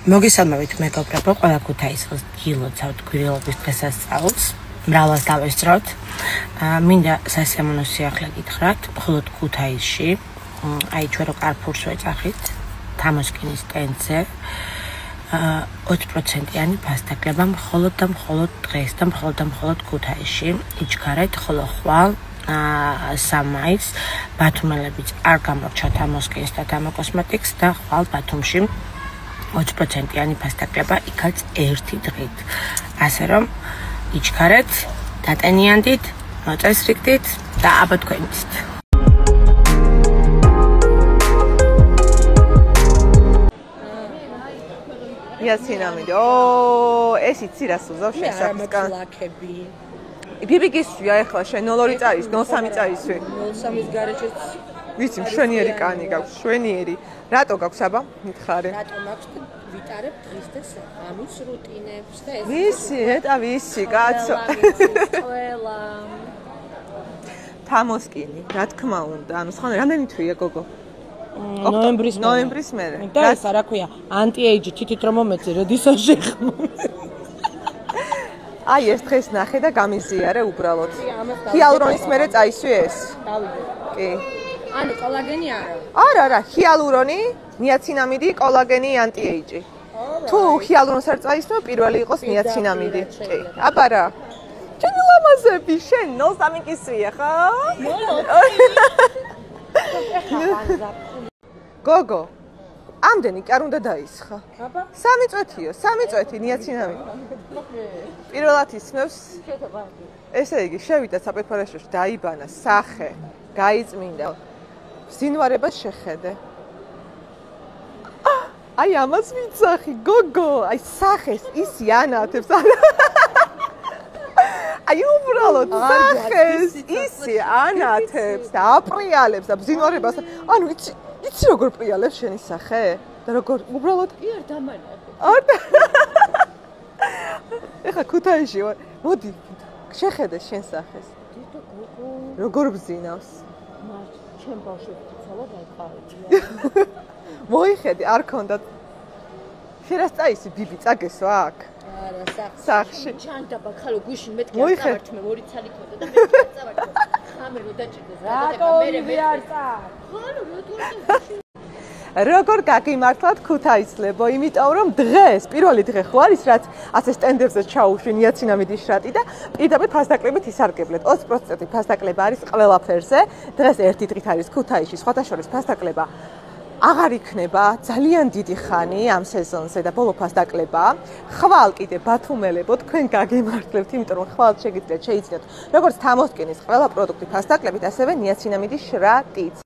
მოგესალმებით მეგობრებო, ყველა ქუთაისის გილოცავთ გვირილობის დღესასწაულს. მრავლად დავესწროთ. მინდა სასიამოვნო სიახლე გითხრათ, მხოლოდ ქუთაისში, აი ჩვენ რო კარფურს ვეძახით, თამოსკინის სტენდზე 20%-იანი ფასდაკლება მხოლოდ და მხოლოდ დღეს და მხოლოდ ქუთაისში იჩქარეთ, ხოლო ხვალ სამაის ბათუმელებიც არ გამორჩა თამოსკინს და თამაკოსმეტიკს და ხვალ ბათუმში 20%-იანი ფასდაკლება იქაც ერთი დღით. ასე რომ იჩქარეთ, დატენიანდით, მოწესრიგდით და აბა თქვენით. იასინამიდე. ეს იცი რას უზავ შესაძლოა. ლაქები. ბიბიგისვია ეხლა შენ 0 წაის, 03 წაისვი. 03-ის გარეშეც ვიცი, მშვენიერი კანი გაქვს, მშვენიერი. რატო გაქვს აბა? მითხარე. რატომ აქვს ვიტარებ დღის და ამის რუტინებს და ეს ვიცი, ეტა ვიცი, კაცო. ყველა თამოსკინი, რა თქმა უნდა. ანუ სხვა რამდენი თვია გოგო? ნოემბრის მერე. და ეს რა ქვია, ანტი-ეიჯი თითით რომ მომეწე, როდესაც შეხმო. აი ეს დღეს ნახე და გამიზიარე უბრალოდ. ჰიალურონის მერე წაისვი ეს? დავიდე. კი. ანუ კოლაგენი არა. არა, ჰიალურონი, ნიაცინამიდი, კოლაგენი, ანტი-ეიჯი. თუ ჰიალურონს არ წაისვო, პირველი იყოს ნიაცინამიდი. კი. აბა რა. შენ ლამაზები, შენ 03 კისრია, ხო? გოგო, ამდენი კი არ უნდა დაისხა. აბა? 3 წვეთიო, 3 წვეთი ნიაცინამიდი. პირველად ისმევს. ესე იგი, შევიდა საპეპარაშოში, დაიბანა სახე, გაიწმინდა. ზინვარებას შეხედე. აი ამას ვიცახი, გოგო, აი სახეს ისი ანათებს. აი უბრალოდ სახეს ისი ანათებს და აპრიალებს და ზინვარებას. ანუ იცი როგორ პრიალებს შენი სახე? და როგორ უბრალოდ კი არ დამანახე. არ ეხა ქუთაისში ვარ. მოდი, შეხედე შენ სახეს. დედო გოგო. როგორ ბზინავს? მარჩ, ჩემ ბავშვებს ცალა დაიყარეთ. მოიხედი, არ ქონდათ. შენ რას წაისი ბიბი წაგესო აქ? არა, სახში. ჩანდაბა ხალო გუშინ მეთქე მოიხედ. წავართ მე 2 ცალი ქონდა და მე წავართ. ხამე რო დაჭირდეს და მე არ წა. ხალო რო როგორ გაგიმართლათ ქუთაისლებო, იმიტომ რომ დღეს პირველი დღე ხო არის, რაც ასე სტენდებზე ჩაუშვი ნიაცინამიდის შრატი და პირდაპირ ფასდაკლებით ისარგებლეთ. 20% ფასდაკლება არის ყველაფერზე. დღეს ერთი დღით არის ქუთაისში, სხვათა შორის ფასდაკლება აღარ იქნება ძალიან დიდი ხანი ამ სეზონზე და ბოლო ფასდაკლება. ხვალ კიდე ბათუმელებო, თქვენ გაგიმართლებთ, იმიტომ რომ ხვალ შეგიძლიათ შეიცნოთ, როგორც თამოსკინის ყველა პროდუქტი ფასდაკლებით, ასევე ნიაცინამიდის შრატიც.